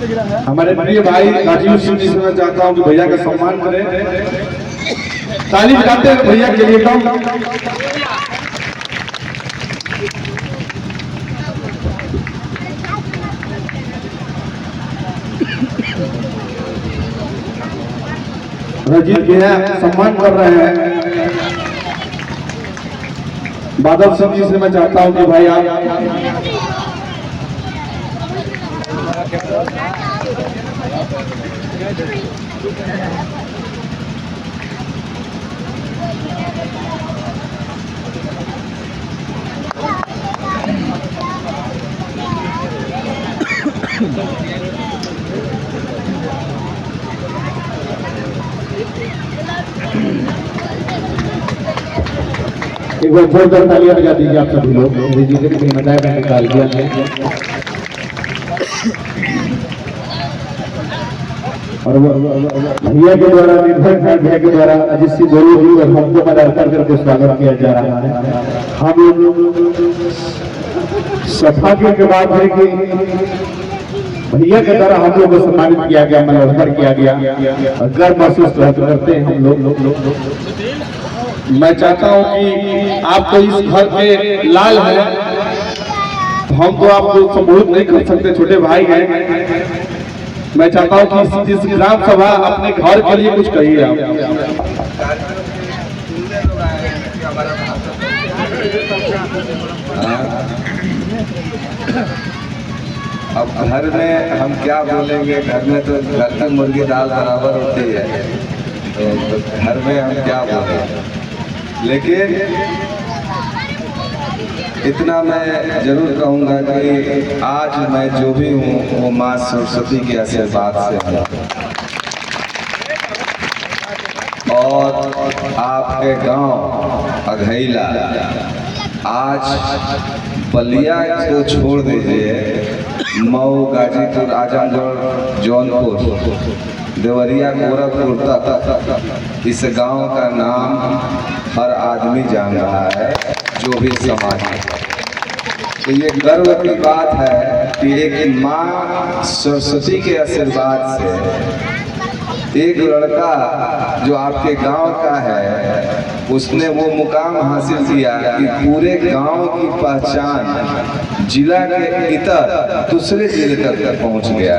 हमारे प्रिय भाई राजीव सिंह जी से मैं चाहता हूँ कि भैया का सम्मान करें। ताली बजाते हैं भैया के लिए कम। रजीत भैया सम्मान कर रहे हैं। बादल सिंह जी से मैं चाहता हूं कि भाई आप एक बार जोरदार तालियां बजा दीजिए आप सभी लोग। जी के भी मजाक में निकाल दिया और भैया के द्वारा निर्भर भैया के द्वारा अजित सिंह गोलू जी और हमको मदद करके स्वागत किया जा रहा है। हम सौभाग्य के बात है कि भैया के द्वारा हम लोग को सम्मानित किया गया, मनोहर किया गया और गर्व महसूस करते हैं हम लोग। मैं चाहता हूं कि आप तो इस घर के लाल हैं, हम तो आपको संबोधित नहीं कर सकते, छोटे भाई हैं। मैं चाहता हूं कि इस ग्राम सभा अपने घर के लिए कुछ कहिए आप। अब घर में हम क्या बोलेंगे, घर में तो घर की मुर्गी दाल बराबर होती है, तो घर में हम क्या बोलेंगे। लेकिन इतना मैं जरूर कहूँगा कि आज मैं जो भी हूँ वो माँ सरस्वती के आशीर्वाद से हूँ और आपके गांव अघैला आज बलिया को छोड़ दीजिए, मऊ, गाजीपुर, आजमगढ़, जौनपुर, देवरिया, गोरखपुर तक इस गांव का नाम हर आदमी जान रहा है, जो भी समाज है। तो ये गर्व की बात है कि एक माँ सरस्वती के आशीर्वाद से एक लड़का जो आपके गांव का है उसने वो मुकाम हासिल किया कि पूरे गांव की पहचान जिला के इतर दूसरे जिले तक पहुंच गया।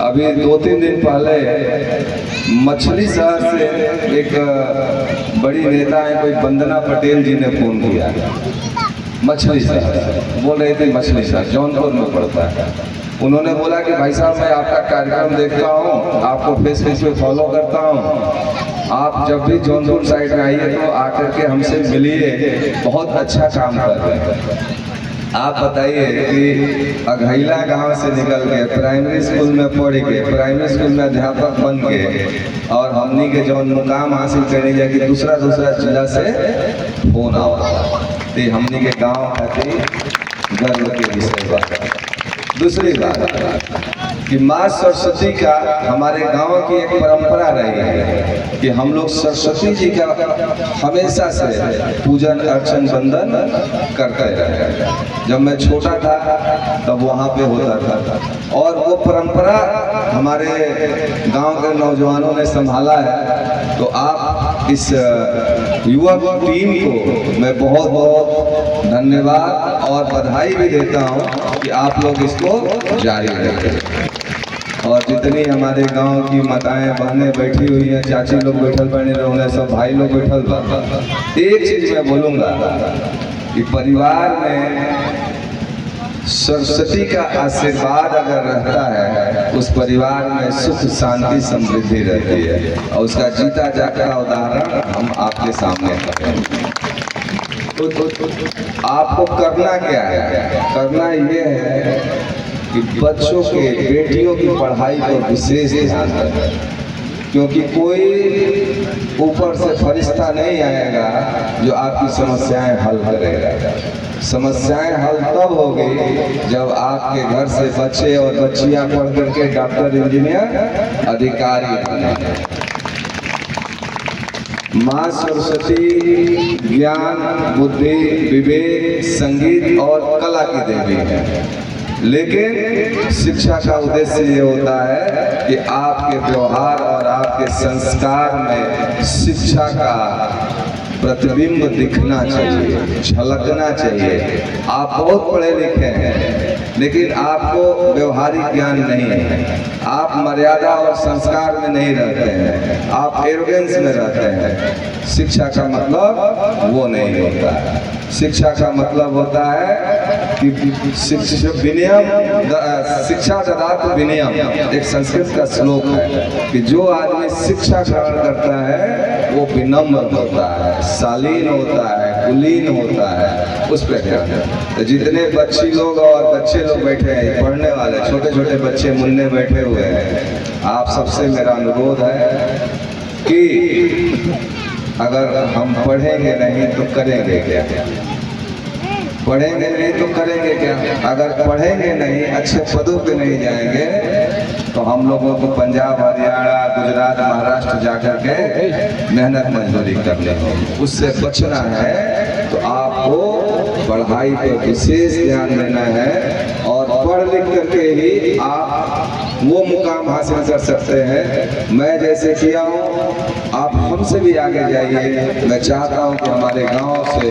अभी 2-3 दिन पहले मछली शहर से एक बड़ी नेता है, कोई वंदना पटेल जी ने फोन किया। मछली शहर बोल रहे थे, मछली शहर जौनपुर में पड़ता है। उन्होंने बोला कि भाई साहब मैं आपका कार्यक्रम देखता हूँ, आपको फेसबुक पे फॉलो करता हूँ, आप जब भी जौनपुर साइड में आइए तो आकर के हमसे मिलिए, बहुत अच्छा काम कर रहे हैं। आप बताइए कि अघैला गांव से निकल के प्राइमरी स्कूल में पढ़ के प्राइमरी स्कूल में अध्यापक बन के और हमनी के जो मुकाम हासिल करने जाए कि दूसरा जिला से फोन आओ, तो हमनी के गांव खातिर गर्व के विषय बात। दूसरी बात कि माँ सरस्वती का हमारे गांव की एक परंपरा रही है कि हम लोग सरस्वती जी का हमेशा से पूजन अर्चन वंदन करते रहे। जब मैं छोटा था तब वहाँ पे होता था और वो परंपरा हमारे गांव के नौजवानों ने संभाला है। तो आप इस युवक टीम को मैं बहुत बहुत धन्यवाद और बधाई भी देता हूँ कि आप लोग इसको जारी रखें। और जितनी हमारे गांव की माताएं बहनें बैठी हुई हैं, चाची लोग बैठल बने रहे, सब भाई लोग बैठल बा, एक चीज मैं बोलूँगा कि परिवार में सरस्वती का आशीर्वाद अगर रहता है उस परिवार में सुख शांति समृद्धि रहती है और उसका जीता जागता उदाहरण हम आपके सामने करें। आपको करना क्या है? करना ये है कि बच्चों के बेटियों की पढ़ाई पर विशेष ध्यान दें, क्योंकि कोई ऊपर से फरिश्ता नहीं आएगा जो आपकी समस्याएं हल करेगा। समस्याएं हल तब होगी जब आपके घर से बच्चे और बच्चियां पढ़ करके डॉक्टर, इंजीनियर, अधिकारी बने। माँ सरस्वती ज्ञान, बुद्धि, विवेक, संगीत और कला की देवी है। लेकिन शिक्षा का उद्देश्य ये होता है कि आपके व्यवहार और आपके संस्कार में शिक्षा का प्रतिबिंब दिखना चाहिए, झलकना चाहिए। आप बहुत पढ़े लिखे हैं लेकिन आपको व्यवहारिक ज्ञान नहीं है, आप मर्यादा और संस्कार में नहीं रहते हैं, आप एरोगेंस में रहते हैं। शिक्षा का मतलब वो नहीं होता है। शिक्षा का मतलब होता है कि शिक्षा ददात विनयम, एक संस्कृत का श्लोक है कि जो आदमी शिक्षा ग्रहण करता है वो विनम्र होता है, शालीन होता है, कुलीन होता है। उस पर ध्यान। तो जितने बच्ची लोग और बच्चे लोग बैठे हैं, पढ़ने वाले छोटे छोटे बच्चे मुन्ने बैठे हुए हैं, आप सबसे मेरा अनुरोध है कि अगर हम पढ़ेंगे नहीं तो करेंगे क्या? पढ़ेंगे नहीं तो करेंगे क्या? अगर पढ़ेंगे नहीं, अच्छे पदों पे नहीं जाएंगे तो हम लोगों को पंजाब, हरियाणा, गुजरात, महाराष्ट्र जाकर के मेहनत मजदूरी करनी होगी। उससे बचना है तो आपको पढ़ाई पर विशेष ध्यान देना है और पढ़ लिख करके ही आप वो मुकाम हासिल कर सकते हैं। मैं जैसे किया हूँ, आप हमसे भी आगे जाइए। मैं चाहता हूँ कि हमारे गांव से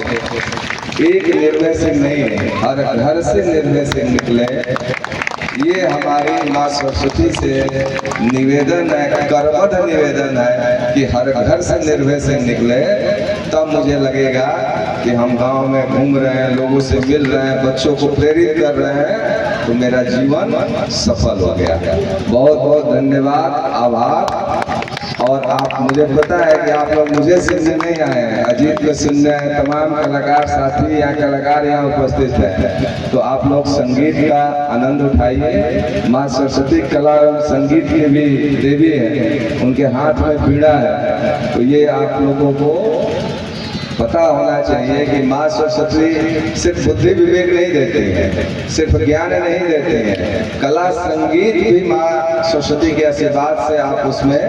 एक निर्भय सिंह नहीं, हर घर से निर्भय सिंह निकले। ये हमारी माँ सरस्वती से निवेदन है, करबद्ध निवेदन है कि हर घर से निर्भय सिंह निकले। तब मुझे लगेगा कि हम गांव में घूम रहे हैं, लोगों से मिल रहे हैं, बच्चों को प्रेरित कर रहे हैं, तो मेरा जीवन सफल हो गया। बहुत बहुत धन्यवाद, आभार। और आप, मुझे पता है कि आप लोग मुझे सुनने नहीं आए हैं, अजीत को सुनने हैं। तमाम कलाकार साथी या कलाकार यहाँ उपस्थित हैं, तो आप लोग संगीत का आनंद उठाइए। माँ सरस्वती कला एवं संगीत की भी देवी है, उनके हाथ में पीड़ा है, तो ये आप लोगों को पता होना चाहिए कि माँ सरस्वती सिर्फ बुद्धि विवेक नहीं देते हैं, सिर्फ ज्ञान नहीं देते हैं, कला संगीत भी माँ सरस्वती के आशीर्वाद से आप उसमें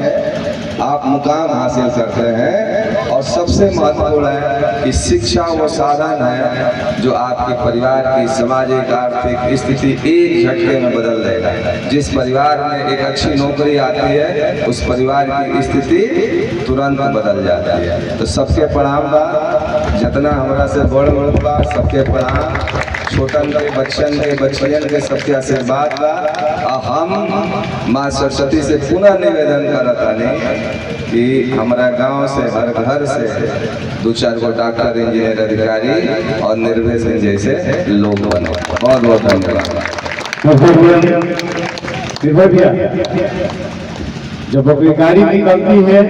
आप मुकाम हासिल करते हैं। और सबसे महत्वपूर्ण है कि शिक्षा वो साधन है जो आपके परिवार की सामाजिक आर्थिक स्थिति एक झटके में बदल देगा। जिस परिवार में एक अच्छी नौकरी आती है, उस परिवार की स्थिति तुरंत बदल जाती है। तो सबके प्रणाम बा, जितना हमारा से बड़ बा सबके प्रणाम, छोटन के बच्चन के बच्चियन के सबके आशीर्वाद बा। हम माँ सरस्वती से पुनः निवेदन करतानी कि हमारा गांव से, हर घर से 2-4 गो डॉक्टर, इंजीनियर, अधिकारी और निर्भय सिंह जैसे लोग बने। बहुत बहुत धन्यवाद। जब अपनी गाड़ी निकलती है,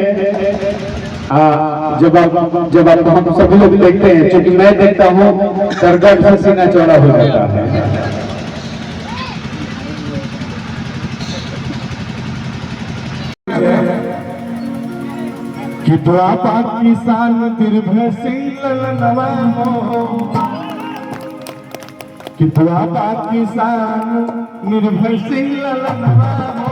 जब आप हम सभी लोग देखते हैं, क्योंकि मैं देखता हूँ सरगट से सीना चौड़ा हो जाता है। कि द्वापा किसान निर्भय सिंह ललनवा हो, कि द्वापा किसान निर्भय सिंह ललनवा हो।